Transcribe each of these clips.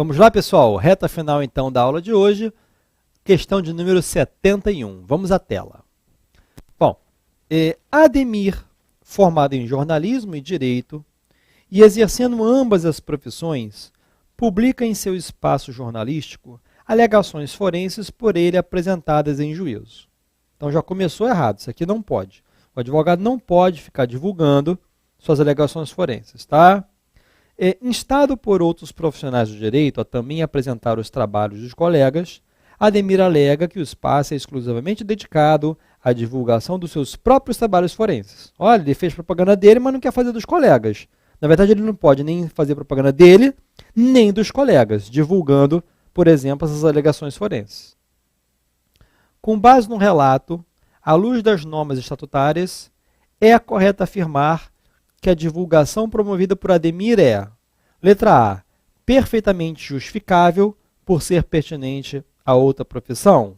Vamos lá, pessoal? Reta final, então, da aula de hoje. Questão de número 71. Vamos à tela. Bom, Ademir, formado em jornalismo e direito, e exercendo ambas as profissões, publica em seu espaço jornalístico alegações forenses por ele apresentadas em juízo. Então já começou errado, isso aqui não pode. O advogado não pode ficar divulgando suas alegações forenses, tá? Instado por outros profissionais do direito a também apresentar os trabalhos dos colegas, Ademir alega que o espaço é exclusivamente dedicado à divulgação dos seus próprios trabalhos forenses. Olha, ele fez propaganda dele, mas não quer fazer dos colegas. Na verdade, ele não pode nem fazer propaganda dele, nem dos colegas, divulgando, por exemplo, essas alegações forenses. Com base no relato, à luz das normas estatutárias, é correto afirmar que a divulgação promovida por Ademir é, letra A, perfeitamente justificável por ser pertinente a outra profissão.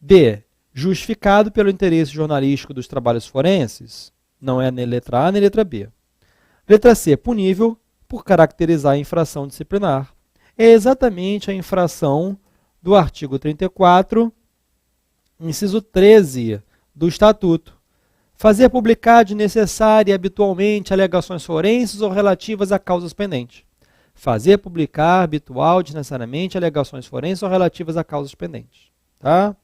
B, justificado pelo interesse jornalístico dos trabalhos forenses. Não é nem letra A nem letra B. Letra C, punível por caracterizar a infração disciplinar. É exatamente a infração do artigo 34, inciso 13 do Estatuto. Fazer publicar de necessária e habitualmente alegações forenses ou relativas a causas pendentes. Fazer publicar habitual desnecessariamente alegações forenses ou relativas a causas pendentes. Tá?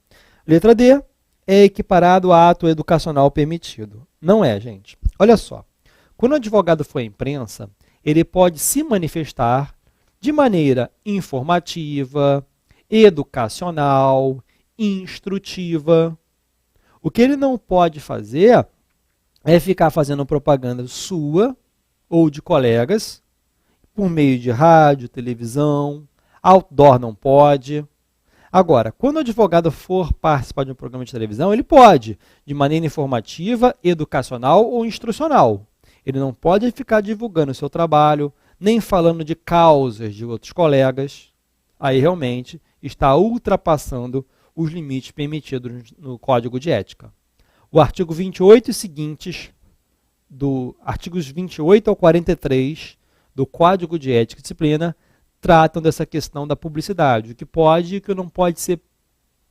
Letra D, é equiparado a ato educacional permitido. Não é, gente. Olha só. Quando o advogado for à imprensa, ele pode se manifestar de maneira informativa, educacional, instrutiva. O que ele não pode fazer é ficar fazendo propaganda sua ou de colegas por meio de rádio, televisão, outdoor não pode. Agora, quando o advogado for participar de um programa de televisão, ele pode, de maneira informativa, educacional ou instrucional. Ele não pode ficar divulgando o seu trabalho, nem falando de causas de outros colegas. Aí realmente está ultrapassando os limites permitidos no Código de Ética. O artigo 28 e seguintes, artigos 28 ao 43 do Código de Ética e Disciplina, tratam dessa questão da publicidade, o que pode e o que não pode ser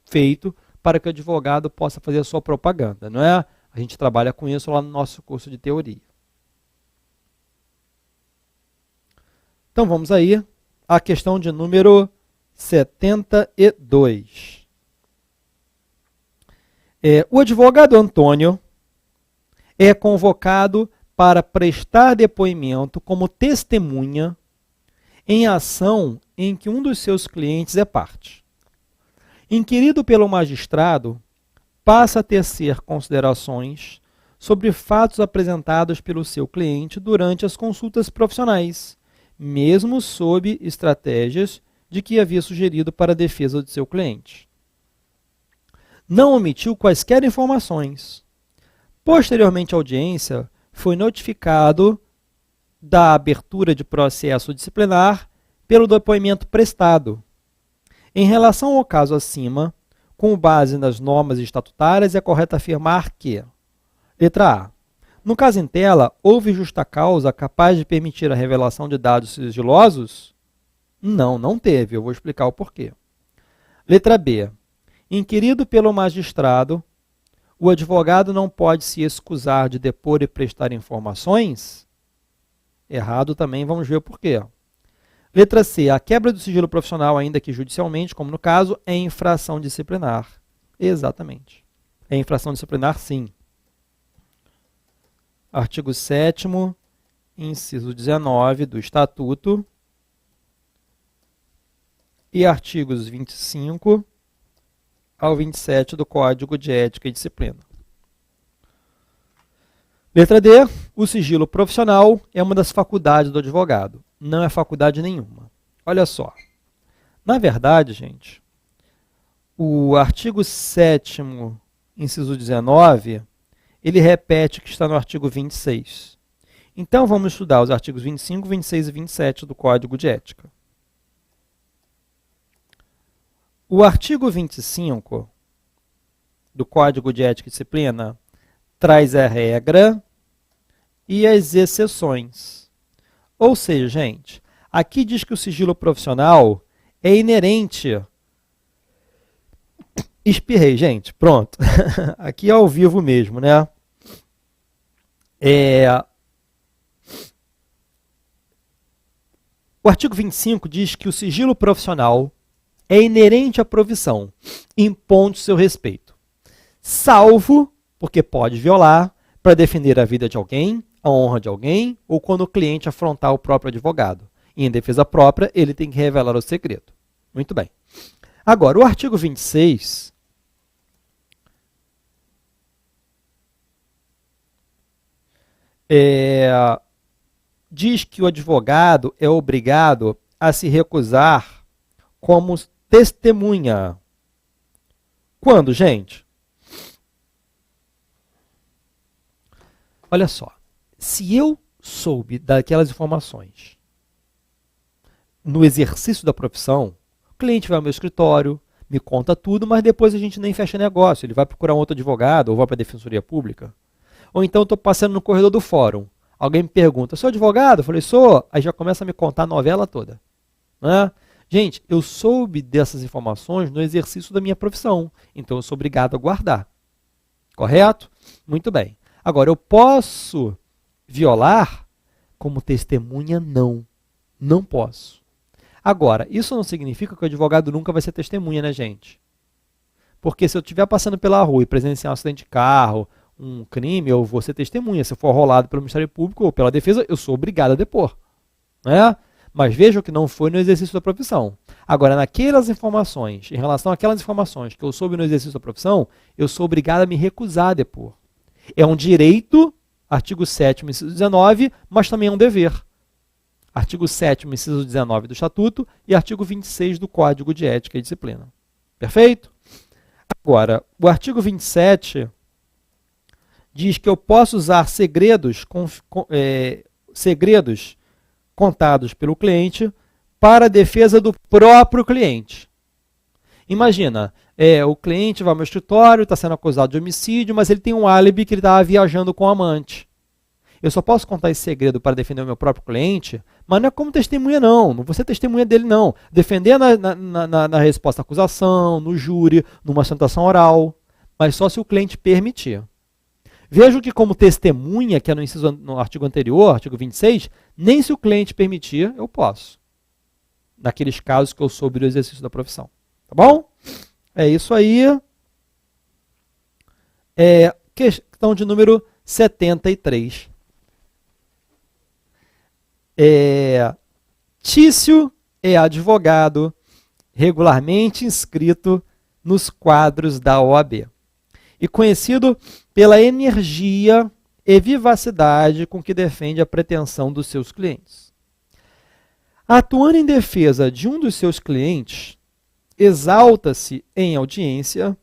feito para que o advogado possa fazer a sua propaganda. Não é? A gente trabalha com isso lá no nosso curso de teoria. Então vamos aí à questão de número 72. O advogado Antônio é convocado para prestar depoimento como testemunha em ação em que um dos seus clientes é parte. Inquirido pelo magistrado, passa a tecer considerações sobre fatos apresentados pelo seu cliente durante as consultas profissionais, mesmo sob estratégias de que havia sugerido para a defesa de seu cliente. Não omitiu quaisquer informações. Posteriormente à audiência, foi notificado da abertura de processo disciplinar pelo depoimento prestado. Em relação ao caso acima, com base nas normas estatutárias, é correto afirmar que, letra A, no caso em tela, houve justa causa capaz de permitir a revelação de dados sigilosos? Não, não teve. Eu vou explicar o porquê. Letra B, inquirido pelo magistrado, o advogado não pode se excusar de depor e prestar informações? Errado também, vamos ver o porquê. Letra C, a quebra do sigilo profissional, ainda que judicialmente, como no caso, é infração disciplinar. Exatamente. É infração disciplinar, sim. Artigo 7º, inciso 19 do Estatuto e artigos 25 ao 27 do Código de Ética e Disciplina. Letra D, o sigilo profissional é uma das faculdades do advogado. Não é faculdade nenhuma. Olha só. Na verdade, gente, o artigo 7º, inciso 19, ele repete o que está no artigo 26. Então, vamos estudar os artigos 25, 26 e 27 do Código de Ética. O artigo 25 do Código de Ética e Disciplina traz a regra e as exceções. Ou seja, gente, Aqui diz que o sigilo profissional é inerente. Espirrei, gente. Pronto. Aqui é ao vivo mesmo, né? O artigo 25 diz que o sigilo profissional é inerente à profissão, impondo seu respeito, salvo porque pode violar para defender a vida de alguém, a honra de alguém, ou quando o cliente afrontar o próprio advogado. E em defesa própria, ele tem que revelar o segredo. Muito bem. Agora, o artigo 26 diz que o advogado é obrigado a se recusar como testemunha. Quando, gente? Olha só, se eu soube daquelas informações no exercício da profissão, o cliente vai ao meu escritório, me conta tudo, mas depois a gente nem fecha negócio, ele vai procurar um outro advogado ou vai para a Defensoria Pública. Ou então estou passando no corredor do fórum, alguém me pergunta, sou advogado? Eu falei, sou. Aí já começa a me contar a novela toda. Né? Gente, eu soube dessas informações no exercício da minha profissão, então eu sou obrigado a guardar. Correto? Muito bem. Agora, eu posso violar como testemunha? Não. Não posso. Agora, isso não significa que o advogado nunca vai ser testemunha, né, gente? Porque se eu estiver passando pela rua e presenciar um acidente de carro, um crime, eu vou ser testemunha. Se eu for rolado pelo Ministério Público ou pela Defesa, eu sou obrigado a depor. Né? Mas vejam que não foi no exercício da profissão. Agora, naquelas informações, em relação àquelas informações que eu soube no exercício da profissão, eu sou obrigado a me recusar a depor. É um direito, artigo 7º, inciso 19, mas também é um dever. Artigo 7º, inciso 19 do Estatuto e artigo 26 do Código de Ética e Disciplina. Perfeito? Agora, o artigo 27 diz que eu posso usar segredos contados pelo cliente para a defesa do próprio cliente. Imagina, o cliente vai ao meu escritório, está sendo acusado de homicídio, mas ele tem um álibi que ele estava viajando com o amante. Eu só posso contar esse segredo para defender o meu próprio cliente, mas não é como testemunha, não. Não vou ser testemunha dele, não. Defender na resposta à acusação, no júri, numa sustentação oral, mas só se o cliente permitir. Vejo que como testemunha, que é no artigo anterior, artigo 26, nem se o cliente permitir, eu posso. Naqueles casos que eu soube do exercício da profissão. Tá bom? É isso aí. Questão de número 73. Tício é advogado regularmente inscrito nos quadros da OAB e conhecido pela energia e vivacidade com que defende a pretensão dos seus clientes. Atuando em defesa de um dos seus clientes, exalta-se em audiência,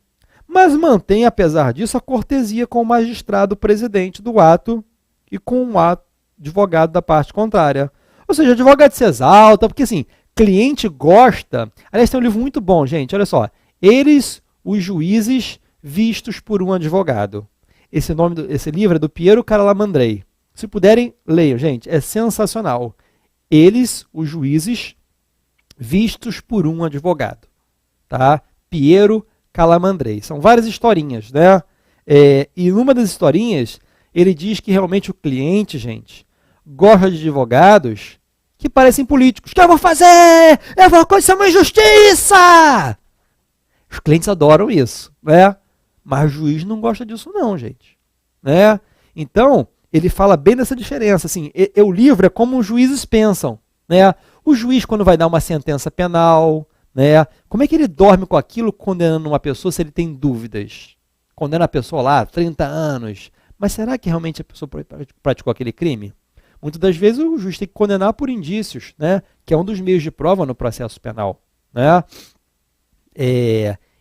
mas mantém, apesar disso, a cortesia com o magistrado presidente do ato e com o advogado da parte contrária. Ou seja, o advogado se exalta, porque assim, cliente gosta. Aliás, tem um livro muito bom, gente, olha só. Eles, os juízes vistos por um advogado. Esse livro é do Piero Calamandrei. Se puderem, leiam, gente, é sensacional. Eles, os juízes vistos por um advogado. Tá? Piero Calamandrei. São várias historinhas, né? E numa das historinhas, ele diz que realmente o cliente, gente, gosta de advogados que parecem políticos. O que eu vou fazer? Eu vou acontecer uma injustiça! Os clientes adoram isso, né? Mas o juiz não gosta disso não, gente. Né? Então, ele fala bem dessa diferença. Assim, o livro é como os juízes pensam. Né? O juiz, quando vai dar uma sentença penal, né? Como é que ele dorme com aquilo condenando uma pessoa se ele tem dúvidas? Condena a pessoa lá, 30 anos. Mas será que realmente a pessoa praticou aquele crime? Muitas das vezes o juiz tem que condenar por indícios, né? Que é um dos meios de prova no processo penal. Né?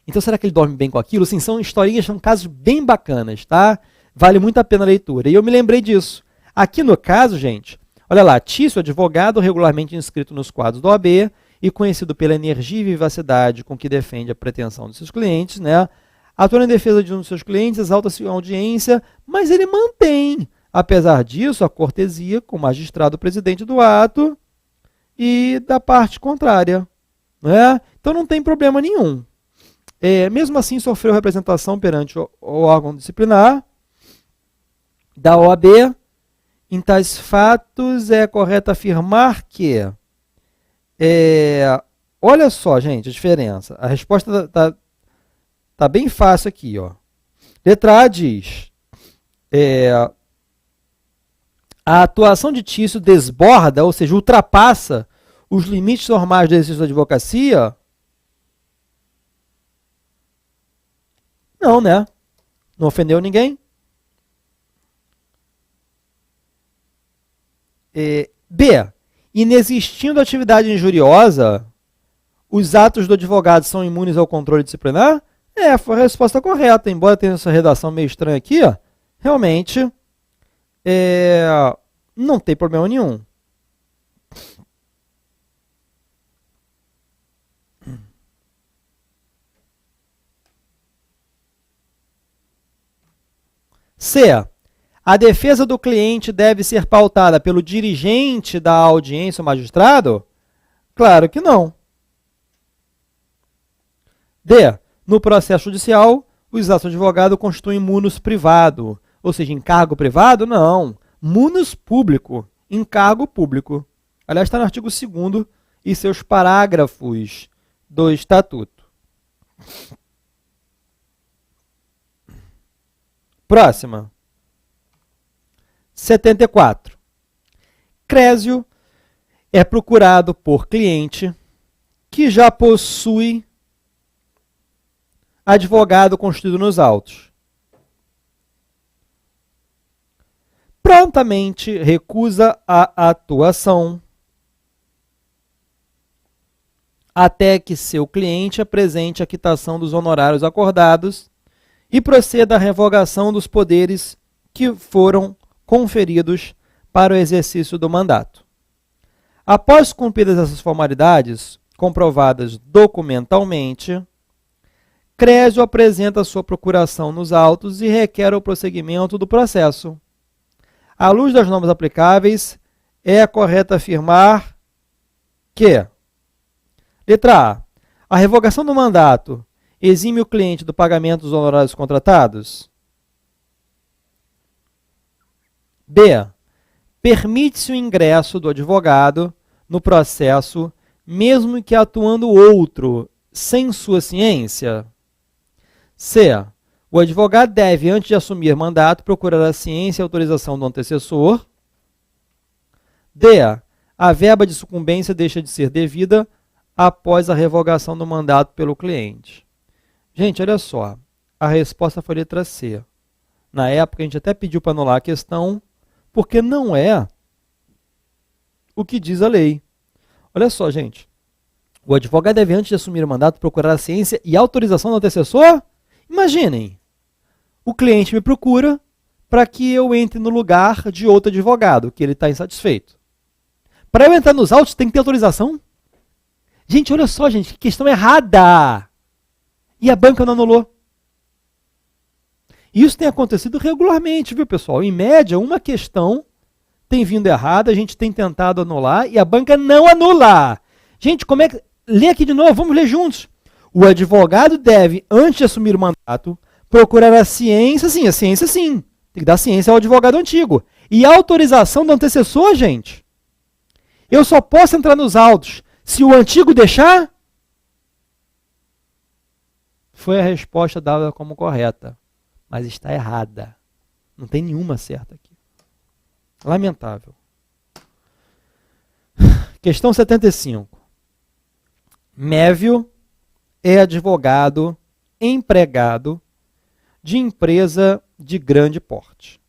Então, será que ele dorme bem com aquilo? Sim, são historinhas, são casos bem bacanas, tá? Vale muito a pena a leitura. E eu me lembrei disso. Aqui no caso, gente, olha lá, Tício, advogado regularmente inscrito nos quadros do OAB e conhecido pela energia e vivacidade com que defende a pretensão dos seus clientes, né? Atuando em defesa de um dos seus clientes, exalta-se a audiência, mas ele mantém, apesar disso, a cortesia com o magistrado presidente do ato e da parte contrária. Né? Então não tem problema nenhum. Mesmo assim, sofreu representação perante o órgão disciplinar da OAB. Em tais fatos, é correto afirmar que... olha só, gente, a diferença. A resposta tá bem fácil aqui. Ó. Letra A diz... a atuação de Tício desborda, ou seja, ultrapassa os limites normais do exercício da advocacia? Não, né? Não ofendeu ninguém? B. Inexistindo atividade injuriosa, os atos do advogado são imunes ao controle disciplinar? Foi a resposta correta. Embora tenha essa redação meio estranha aqui, ó, realmente não tem problema nenhum. C. A defesa do cliente deve ser pautada pelo dirigente da audiência, o magistrado? Claro que não. D. No processo judicial, os atos do advogado constituem munus privado. Ou seja, encargo privado? Não. Munus público. Encargo público. Aliás, está no artigo 2º e seus parágrafos do Estatuto. Próxima. 74. Crésio é procurado por cliente que já possui advogado constituído nos autos. Prontamente recusa a atuação até que seu cliente apresente a quitação dos honorários acordados e proceda à revogação dos poderes que foram conferidos para o exercício do mandato. Após cumpridas essas formalidades, comprovadas documentalmente, Crésio apresenta sua procuração nos autos e requer o prosseguimento do processo. À luz das normas aplicáveis, é correto afirmar que: letra A. A revogação do mandato exime o cliente do pagamento dos honorários contratados? B. Permite-se o ingresso do advogado no processo, mesmo que atuando outro sem sua ciência? C. O advogado deve, antes de assumir mandato, procurar a ciência e autorização do antecessor. D. A verba de sucumbência deixa de ser devida após a revogação do mandato pelo cliente. Gente, olha só. A resposta foi letra C. Na época, a gente até pediu para anular a questão, porque não é o que diz a lei. Olha só, gente. O advogado deve, antes de assumir o mandato, procurar a ciência e autorização do antecessor? Imaginem, o cliente me procura para que eu entre no lugar de outro advogado, que ele está insatisfeito. Para eu entrar nos autos, tem que ter autorização? Gente, olha só, gente, que questão errada! E a banca não anulou. Isso tem acontecido regularmente, viu, pessoal? Em média, uma questão tem vindo errada, a gente tem tentado anular e a banca não anula. Gente, como é que... Lê aqui de novo, vamos ler juntos. O advogado deve, antes de assumir o mandato, procurar a ciência sim. Tem que dar ciência ao advogado antigo. E a autorização do antecessor, gente. Eu só posso entrar nos autos se o antigo deixar? Foi a resposta dada como correta, mas está errada. Não tem nenhuma certa aqui. Lamentável. Questão 75. Mévio é advogado empregado de empresa de grande porte,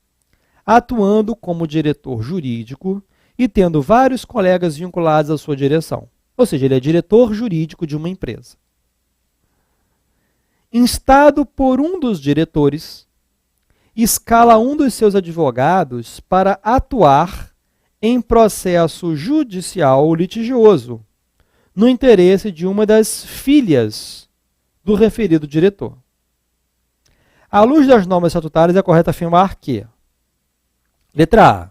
atuando como diretor jurídico e tendo vários colegas vinculados à sua direção. Ou seja, ele é diretor jurídico de uma empresa. Instado por um dos diretores, escala um dos seus advogados para atuar em processo judicial ou litigioso, no interesse de uma das filhas do referido diretor. À luz das normas estatutárias, é correto afirmar que: letra A.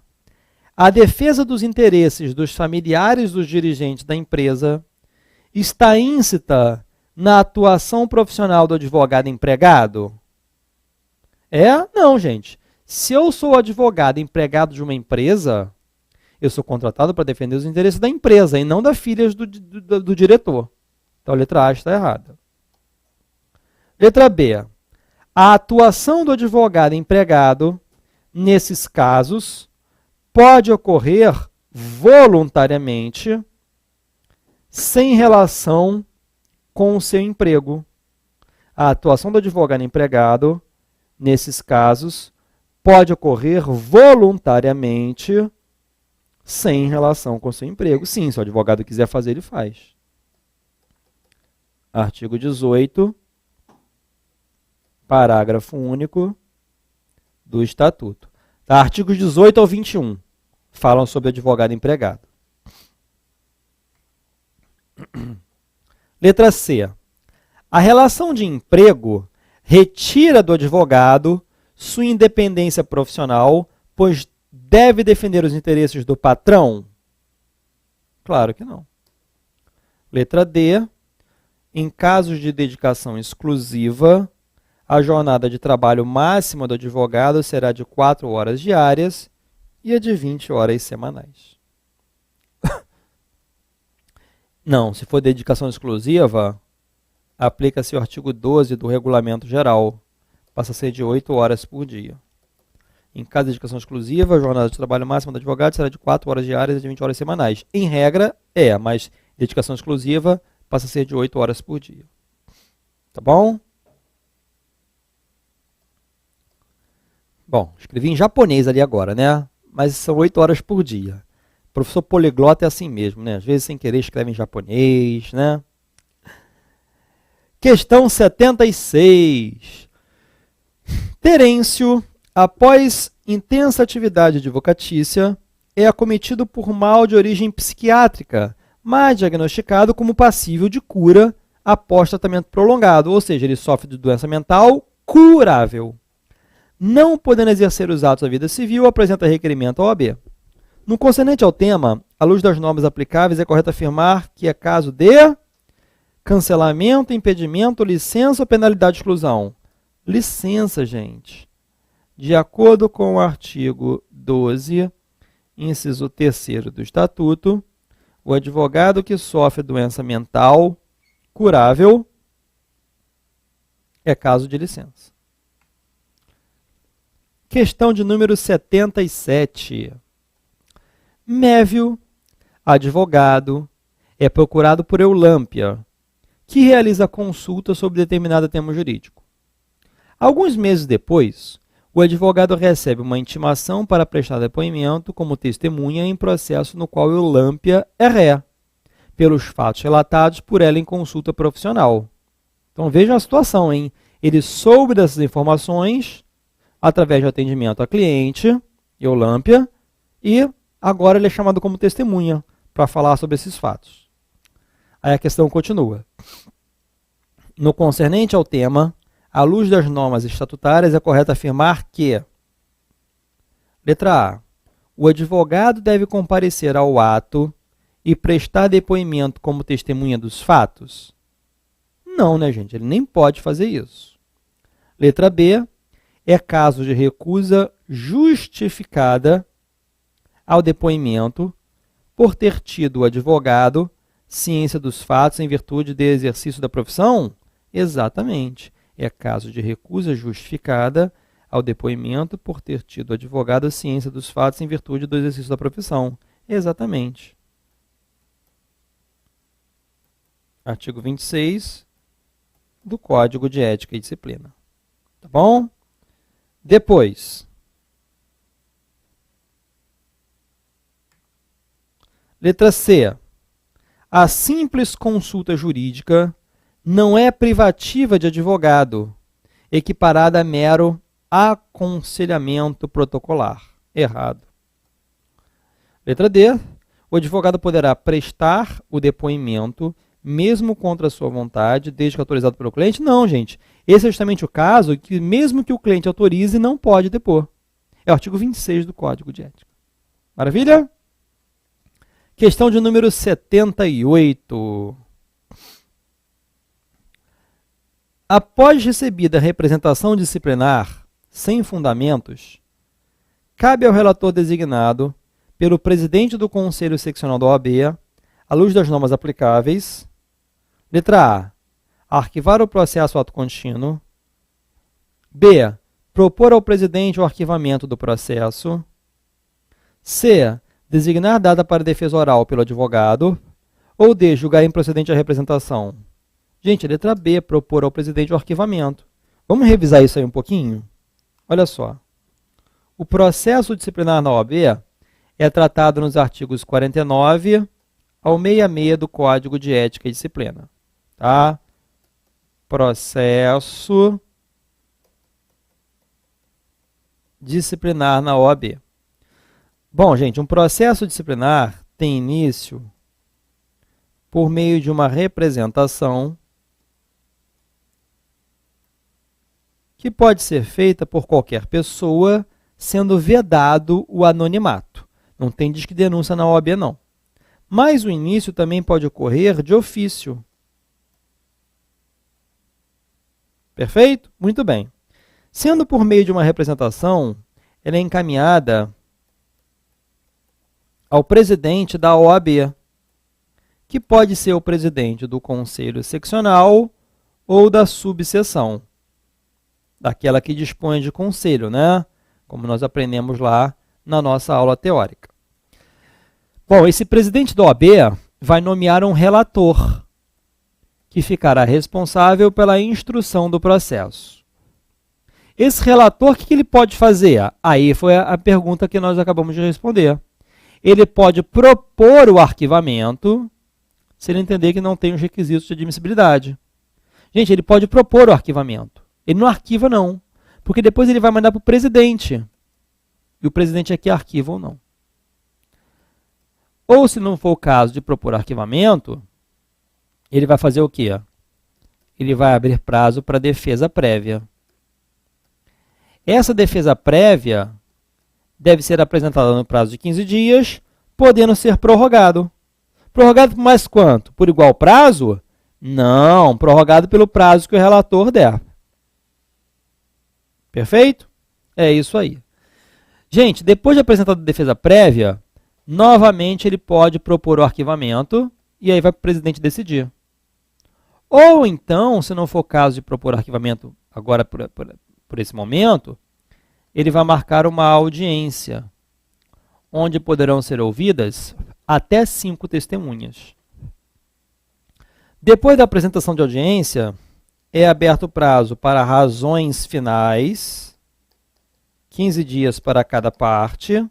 A defesa dos interesses dos familiares dos dirigentes da empresa está íncita na atuação profissional do advogado empregado? Não, gente. Se eu sou advogado empregado de uma empresa, eu sou contratado para defender os interesses da empresa e não das filhas do diretor. Então a letra A está errada. Letra B. A atuação do advogado empregado, nesses casos, pode ocorrer voluntariamente, sem relação com o seu emprego. A atuação do advogado empregado, nesses casos, pode ocorrer voluntariamente, sem relação com o seu emprego. Sim, se o advogado quiser fazer, ele faz. Artigo 18, parágrafo único do Estatuto. Tá, artigos 18 ao 21 falam sobre advogado empregado. Letra C. A relação de emprego retira do advogado sua independência profissional, pois deve defender os interesses do patrão? Claro que não. Letra D. Em casos de dedicação exclusiva, a jornada de trabalho máxima do advogado será de 4 horas diárias e a de 20 horas semanais. Não, se for dedicação exclusiva, aplica-se o artigo 12 do Regulamento Geral. Passa a ser de 8 horas por dia. Em caso de dedicação exclusiva, a jornada de trabalho máxima do advogado será de 4 horas diárias e de 20 horas semanais. Em regra, mas dedicação exclusiva passa a ser de 8 horas por dia. Tá bom? Bom, escrevi em japonês ali agora, né? Mas são 8 horas por dia. O professor poliglota é assim mesmo, né? Às vezes, sem querer, escreve em japonês, né? Questão 76. Terêncio, após intensa atividade advocatícia, é acometido por mal de origem psiquiátrica, mas diagnosticado como passível de cura após tratamento prolongado, ou seja, ele sofre de doença mental curável. Não podendo exercer os atos da vida civil, apresenta requerimento à OAB. No concernente ao tema, à luz das normas aplicáveis, é correto afirmar que é caso de cancelamento, impedimento, licença ou penalidade de exclusão. Licença, gente. De acordo com o artigo 12, inciso 3º do Estatuto, o advogado que sofre doença mental curável é caso de licença. Questão de número 77. Mévio, advogado, é procurado por Eulâmpia, que realiza consulta sobre determinado tema jurídico. Alguns meses depois, o advogado recebe uma intimação para prestar depoimento como testemunha em processo no qual Eulâmpia é ré, pelos fatos relatados por ela em consulta profissional. Então vejam a situação, hein? Ele soube dessas informações através de atendimento a cliente, Eulâmpia, e agora ele é chamado como testemunha para falar sobre esses fatos. Aí a questão continua. No concernente ao tema, à luz das normas estatutárias, é correto afirmar que: letra A. O advogado deve comparecer ao ato e prestar depoimento como testemunha dos fatos? Não, né, gente? Ele nem pode fazer isso. Letra B. É caso de recusa justificada ao depoimento por ter tido o advogado ciência dos fatos em virtude do exercício da profissão? Exatamente. É caso de recusa justificada ao depoimento por ter tido o advogado ciência dos fatos em virtude do exercício da profissão. Exatamente. Artigo 26 do Código de Ética e Disciplina. Tá bom? Depois, letra C. A simples consulta jurídica não é privativa de advogado, equiparada a mero aconselhamento protocolar. Errado. Letra D. O advogado poderá prestar o depoimento mesmo contra a sua vontade, desde que autorizado pelo cliente? Não, gente. Esse é justamente o caso que, mesmo que o cliente autorize, não pode depor. É o artigo 26 do Código de Ética. Maravilha? Questão de número 78. Após recebida a representação disciplinar sem fundamentos, cabe ao relator designado pelo presidente do Conselho Seccional da OAB, à luz das normas aplicáveis, letra A, arquivar o processo ato contínuo, B, propor ao presidente o arquivamento do processo, C, designar data para defesa oral pelo advogado, ou D, julgar improcedente a representação. Gente, letra B, propor ao presidente o arquivamento. Vamos revisar isso aí um pouquinho? Olha só. O processo disciplinar na OAB é tratado nos artigos 49 ao 66 do Código de Ética e Disciplina. Tá? Processo disciplinar na OAB. Bom, gente, um processo disciplinar tem início por meio de uma representação que pode ser feita por qualquer pessoa, sendo vedado o anonimato. Não tem disque denúncia na OAB, não. Mas o início também pode ocorrer de ofício. Perfeito? Muito bem. Sendo por meio de uma representação, ela é encaminhada ao presidente da OAB, que pode ser o presidente do Conselho Seccional ou da subseção, daquela que dispõe de conselho, né? Como nós aprendemos lá na nossa aula teórica. Bom, esse presidente da OAB vai nomear um relator, que ficará responsável pela instrução do processo. Esse relator, o que ele pode fazer? Aí foi a pergunta que nós acabamos de responder. Ele pode propor o arquivamento, se ele entender que não tem os requisitos de admissibilidade. Gente, ele pode propor o arquivamento. Ele não arquiva, não, porque depois ele vai mandar para o presidente. E o presidente aqui arquiva ou não. Ou, se não for o caso de propor arquivamento, ele vai fazer o quê? Ele vai abrir prazo para defesa prévia. Essa defesa prévia deve ser apresentada no prazo de 15 dias, podendo ser prorrogado. Prorrogado por mais quanto? Por igual prazo? Não, prorrogado pelo prazo que o relator der. Perfeito? É isso aí. Gente, depois de apresentada a defesa prévia, novamente ele pode propor o arquivamento e aí vai para o presidente decidir. Ou então, se não for caso de propor arquivamento agora por esse momento, ele vai marcar uma audiência, onde poderão ser ouvidas até 5 testemunhas. Depois da apresentação de audiência, é aberto o prazo para razões finais, 15 dias para cada parte,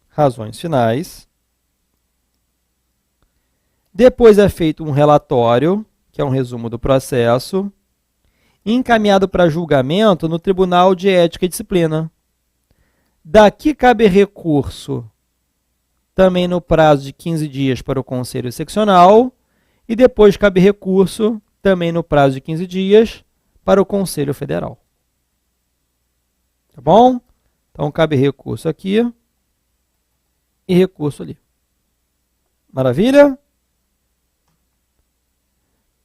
razões finais. Depois é feito um relatório, que é um resumo do processo, encaminhado para julgamento no Tribunal de Ética e Disciplina. Daqui cabe recurso também no prazo de 15 dias para o Conselho Seccional e depois cabe recurso também no prazo de 15 dias para o Conselho Federal. Tá bom? Então, cabe recurso aqui e recurso ali. Maravilha?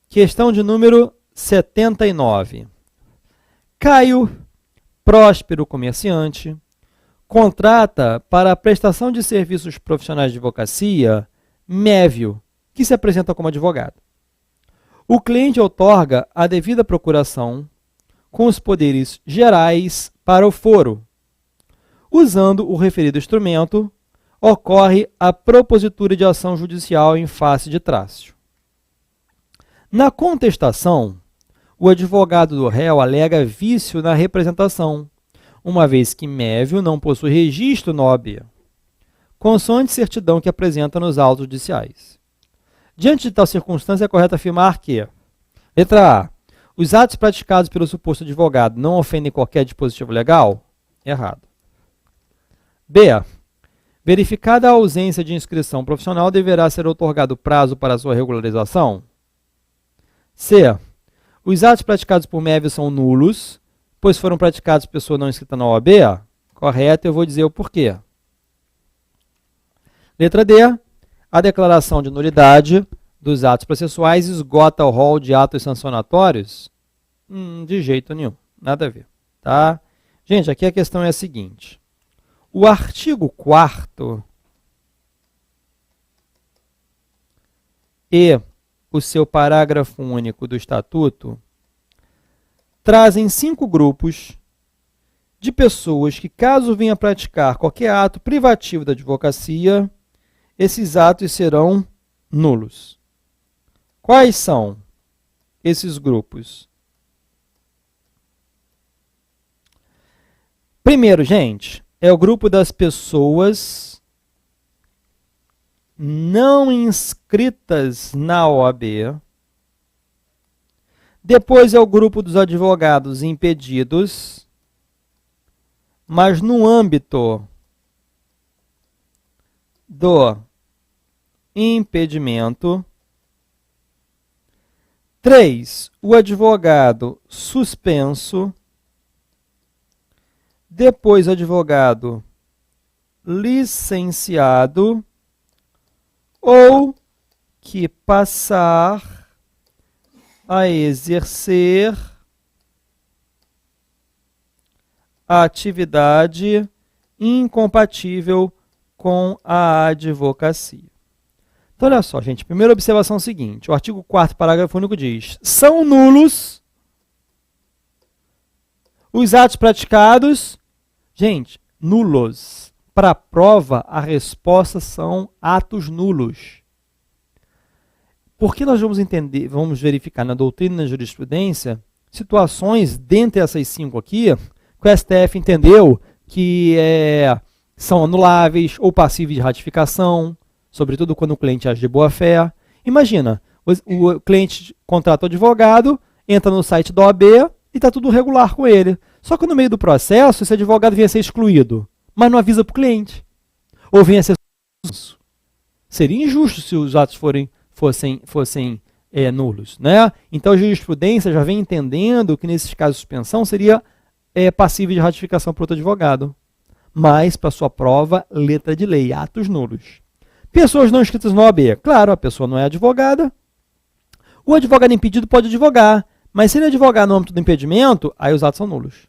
Questão de número 79. Caio, próspero comerciante, contrata para a prestação de serviços profissionais de advocacia Mévio, que se apresenta como advogado. O cliente outorga a devida procuração com os poderes gerais para o foro. Usando o referido instrumento, ocorre a propositura de ação judicial em face de trácio. Na contestação, o advogado do réu alega vício na representação, uma vez que Mévio não possui registro na OAB, consoante certidão que apresenta nos autos judiciais. Diante de tal circunstância, é correto afirmar que, letra A, os atos praticados pelo suposto advogado não ofendem qualquer dispositivo legal? Errado. B, verificada a ausência de inscrição profissional, deverá ser outorgado prazo para sua regularização? C, os atos praticados por Mévio são nulos, pois foram praticados por pessoa não inscrita na OAB? Correto, eu vou dizer o porquê. Letra D, a declaração de nulidade dos atos processuais esgota o rol de atos sancionatórios? De jeito nenhum, nada a ver, tá? Gente, aqui a questão é a seguinte. O artigo 4º e o seu parágrafo único do Estatuto trazem 5 grupos de pessoas que, caso venham praticar qualquer ato privativo da advocacia, esses atos serão nulos. Quais são esses grupos? Primeiro, gente, é o grupo das pessoas não inscritas na OAB. Depois é o grupo dos advogados impedidos, mas no âmbito do impedimento. 3, o advogado suspenso. Depois, o advogado licenciado ou que passar a exercer a atividade incompatível com a advocacia. Então, olha só, gente. Primeira observação é a seguinte. O artigo 4º, parágrafo único diz: são nulos os atos praticados. Gente, nulos. Para a prova, a resposta são atos nulos. Porque nós vamos entender, vamos verificar na doutrina e na jurisprudência situações, dentre essas 5 aqui, que o STF entendeu que são anuláveis ou passíveis de ratificação, sobretudo quando o cliente age de boa fé. Imagina, o cliente contrata o advogado, entra no site da OAB e está tudo regular com ele. Só que no meio do processo, esse advogado vem a ser excluído, mas não avisa para o cliente. Ou vem a ser suspenso. Seria injusto se os atos fossem nulos, né? Então a jurisprudência já vem entendendo que nesses casos de suspensão seria passível de ratificação para outro advogado. Mas, para sua prova, letra de lei, atos nulos. Pessoas não inscritas na OAB. Claro, a pessoa não é advogada. O advogado impedido pode advogar, mas se ele advogar no âmbito do impedimento, aí os atos são nulos.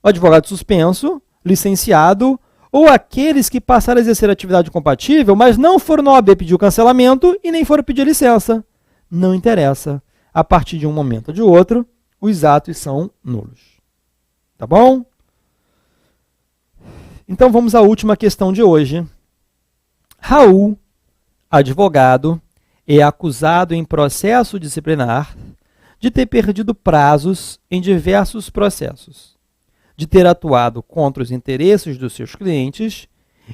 O advogado suspenso, licenciado, ou aqueles que passaram a exercer atividade compatível, mas não foram na OAB pedir o cancelamento e nem foram pedir licença. Não interessa. A partir de um momento ou de outro, os atos são nulos. Tá bom? Então vamos à última questão de hoje. Raul, advogado, é acusado em processo disciplinar de ter perdido prazos em diversos processos, de ter atuado contra os interesses dos seus clientes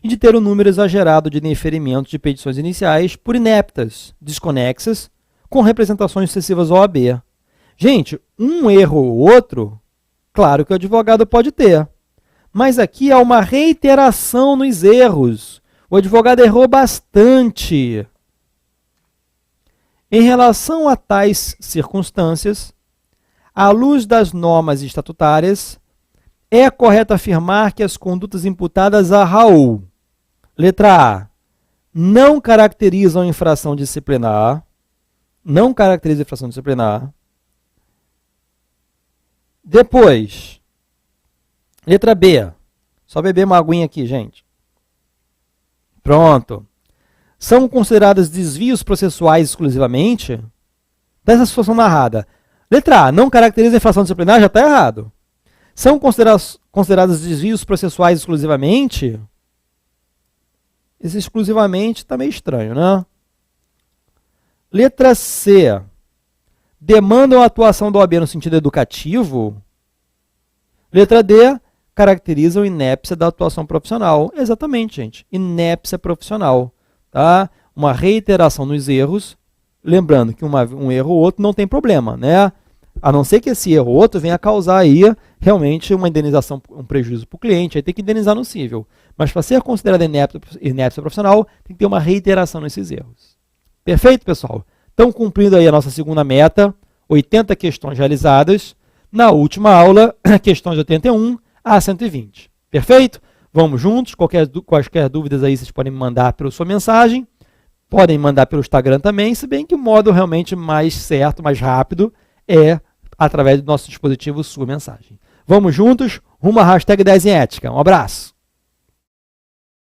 e de ter um número exagerado de indeferimentos de petições iniciais por ineptas, desconexas, com representações excessivas à OAB. Gente, um erro ou outro, claro que o advogado pode ter, mas aqui há uma reiteração nos erros. O advogado errou bastante. Em relação a tais circunstâncias, à luz das normas estatutárias, é correto afirmar que as condutas imputadas a Raul, letra A, não caracterizam infração disciplinar, não caracteriza infração disciplinar. Depois, letra B, só beber uma aguinha aqui, gente. Pronto. São considerados desvios processuais exclusivamente? Dessa situação narrada. Letra A, não caracteriza infração disciplinar, já está errado. São considerados desvios processuais exclusivamente? Esse exclusivamente está meio estranho, né? Letra C. Demandam a atuação da OAB no sentido educativo? Letra D. Caracterizam inépcia da atuação profissional. Exatamente, gente. Inépcia profissional. Tá? Uma reiteração nos erros. Lembrando que um erro ou outro não tem problema, né? A não ser que esse erro ou outro venha a causar aí realmente uma indenização, um prejuízo para o cliente, aí tem que indenizar no cível. Mas para ser considerada inépcia profissional, tem que ter uma reiteração nesses erros. Perfeito, pessoal? Estão cumprindo aí a nossa segunda meta, 80 questões realizadas. Na última aula, questões de 81 a 120. Perfeito? Vamos juntos, quaisquer dúvidas aí vocês podem me mandar pela sua mensagem, podem mandar pelo Instagram também, se bem que o modo realmente mais certo, mais rápido, é através do nosso dispositivo sua mensagem. Vamos juntos, rumo à hashtag 10 em Ética. Um abraço!